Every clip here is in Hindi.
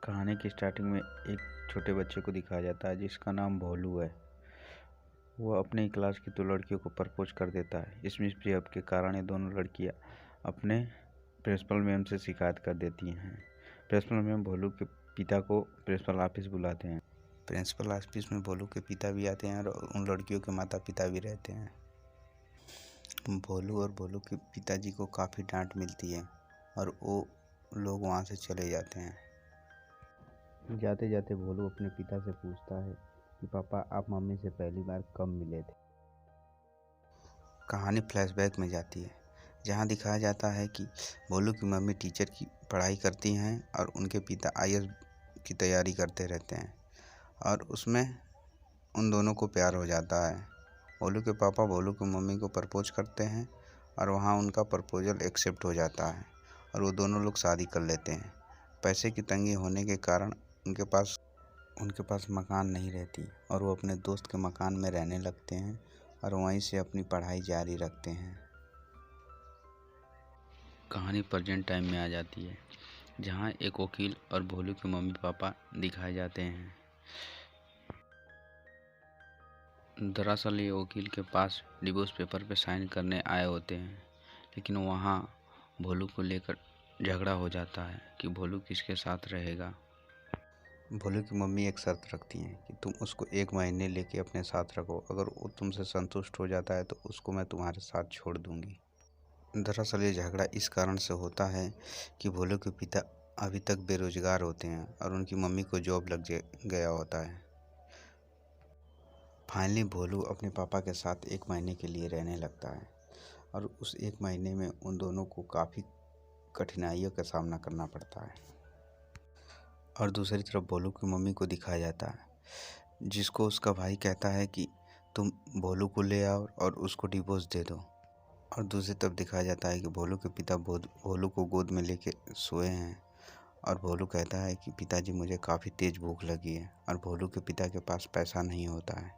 कहानी की स्टार्टिंग में एक छोटे बच्चे को दिखाया जाता है जिसका नाम भोलू है। वो अपनी क्लास की 2 लड़कियों को प्रपोज कर देता है। इस मिसबिहेव के कारण ये दोनों लड़कियां अपने प्रिंसिपल मैम से शिकायत कर देती हैं। प्रिंसिपल मैम भोलू के पिता को प्रिंसिपल ऑफिस बुलाते हैं। प्रिंसिपल ऑफिस में भोलू के पिता भी आते हैं और उन लड़कियों के माता पिता भी रहते हैं। भोलू और भोलू के पिताजी को काफ़ी डांट मिलती है और वो लोग वहाँ से चले जाते हैं। जाते जाते भोलू अपने पिता से पूछता है कि पापा, आप मम्मी से पहली बार कब मिले थे। कहानी फ्लैशबैक में जाती है, जहाँ दिखाया जाता है कि भोलू की मम्मी टीचर की पढ़ाई करती हैं और उनके पिता आईएएस की तैयारी करते रहते हैं और उसमें उन दोनों को प्यार हो जाता है। भोलू के पापा भोलू की मम्मी को प्रपोज करते हैं और वहाँ उनका प्रपोजल एक्सेप्ट हो जाता है और वो दोनों लोग शादी कर लेते हैं। पैसे की तंगी होने के कारण उनके पास मकान नहीं रहती और वो अपने दोस्त के मकान में रहने लगते हैं और वहीं से अपनी पढ़ाई जारी रखते हैं। कहानी प्रेजेंट टाइम में आ जाती है, जहाँ एक वकील और भोलू के मम्मी पापा दिखाए जाते हैं। दरअसल ये वकील के पास डिवोर्स पेपर पे साइन करने आए होते हैं, लेकिन वहाँ भोलू को लेकर झगड़ा हो जाता है कि भोलू किसके साथ रहेगा। भोलू की मम्मी एक शर्त रखती हैं कि तुम उसको 1 महीने लेके अपने साथ रखो, अगर वो तुमसे संतुष्ट हो जाता है तो उसको मैं तुम्हारे साथ छोड़ दूंगी। दरअसल ये झगड़ा इस कारण से होता है कि भोलू के पिता अभी तक बेरोजगार होते हैं और उनकी मम्मी को जॉब लग गया होता है। फाइनली भोलू अपने पापा के साथ 1 महीने के लिए रहने लगता है और उस 1 महीने में उन दोनों को काफ़ी कठिनाइयों का सामना करना पड़ता है। और दूसरी तरफ भोलू की मम्मी को दिखाया जाता है, जिसको उसका भाई कहता है कि तुम भोलू को ले आओ और उसको डिवोर्स दे दो। और दूसरी तरफ दिखाया जाता है कि भोलू के पिता भोलू को गोद में लेके सोए हैं और भोलू कहता है कि पिताजी, मुझे काफ़ी तेज़ भूख लगी है। और भोलू के पिता के पास पैसा नहीं होता है।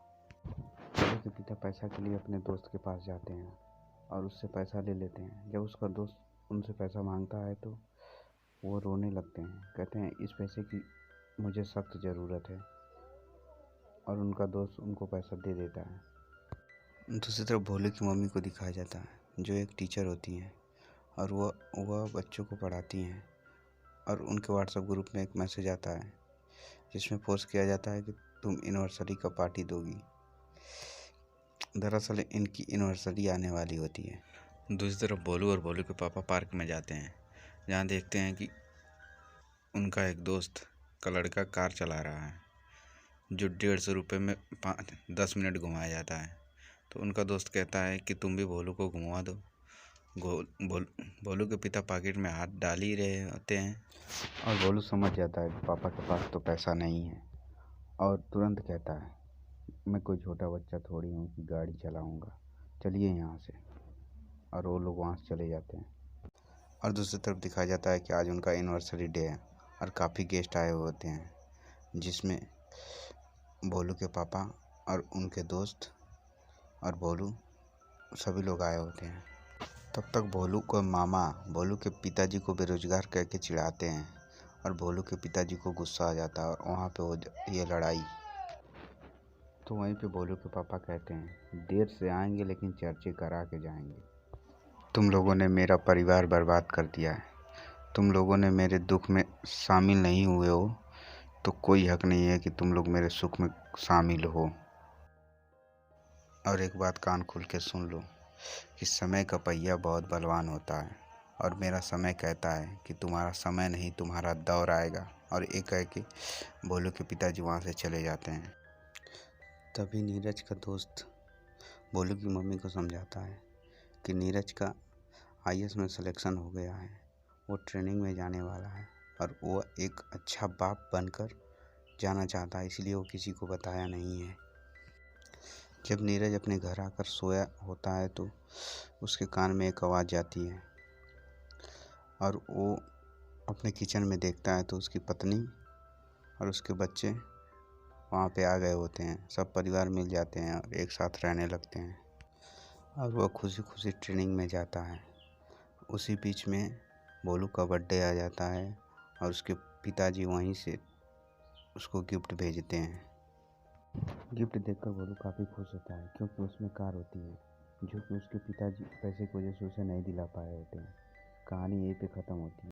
भोलू के पिता पैसा के लिए अपने दोस्त के पास जाते हैं और उससे पैसा ले लेते हैं। जब उसका दोस्त उनसे पैसा मांगता है तो वो रोने लगते हैं, कहते हैं इस पैसे की मुझे सख्त ज़रूरत है, और उनका दोस्त उनको पैसा दे देता है। दूसरी तरफ भोलू की मम्मी को दिखाया जाता है, जो एक टीचर होती हैं और वह बच्चों को पढ़ाती हैं और उनके व्हाट्सएप ग्रुप में एक मैसेज आता है जिसमें पोस्ट किया जाता है कि तुम एनिवर्सरी का पार्टी दोगी। दरअसल इनकी एनिवर्सरी आने वाली होती है। दूसरी तरफ भोलू और भोलू के पापा पार्क में जाते हैं, जहाँ देखते हैं कि उनका एक दोस्त का लड़का कार चला रहा है, जो 150 रुपये में 10 मिनट घुमाया जाता है। तो उनका दोस्त कहता है कि तुम भी भोलू को घुमा दो। भोलू के पिता पॉकेट में हाथ डाल ही रहे होते हैं और भोलू समझ जाता है कि पापा के पास तो पैसा नहीं है और तुरंत कहता है, मैं कोई छोटा बच्चा थोड़ी हूँ कि गाड़ी चलाऊँगा, चलिए यहाँ से। और वो लोग वहाँ से चले जाते हैं। और दूसरी तरफ दिखाया जाता है कि आज उनका एनिवर्सरी डे है और काफ़ी गेस्ट आए हुए होते हैं, जिसमें भोलू के पापा और उनके दोस्त और भोलू सभी लोग आए होते हैं। तब तक भोलू को मामा भोलू के पिताजी को बेरोजगार कह के चिढ़ाते हैं और भोलू के पिताजी को गुस्सा आ जाता है और वहाँ पे हो ये लड़ाई। तो वहीं पे भोलू के पापा कहते हैं, देर से आएंगे लेकिन चर्चे करा के जाएंगे। तुम लोगों ने मेरा परिवार बर्बाद कर दिया है, तुम लोगों ने मेरे दुख में शामिल नहीं हुए हो तो कोई हक नहीं है कि तुम लोग मेरे सुख में शामिल हो। और एक बात कान खोल के सुन लो कि समय का पहिया बहुत बलवान होता है और मेरा समय कहता है कि तुम्हारा समय नहीं, तुम्हारा दौर आएगा। और एक कह के भोलू के पिताजी वहाँ से चले जाते हैं। तभी नीरज का दोस्त भोलू की मम्मी को समझाता है कि नीरज का आईएएस में सिलेक्शन हो गया है, वो ट्रेनिंग में जाने वाला है और वो एक अच्छा बाप बनकर जाना चाहता है, इसलिए वो किसी को बताया नहीं है। जब नीरज अपने घर आकर सोया होता है तो उसके कान में एक आवाज़ जाती है और वो अपने किचन में देखता है तो उसकी पत्नी और उसके बच्चे वहाँ पे आ गए होते हैं। सब परिवार मिल जाते हैं और एक साथ रहने लगते हैं और वह खुशी खुशी ट्रेनिंग में जाता है। उसी बीच में भोलू का बर्थडे आ जाता है और उसके पिताजी वहीं से उसको गिफ्ट भेजते हैं। गिफ्ट देखकर गोलू काफ़ी खुश होता है क्योंकि उसमें कार होती है जो कि उसके पिताजी पैसे की वजह से उसे नहीं दिला पाए होते हैं। कहानी यहीं पे ख़त्म होती है।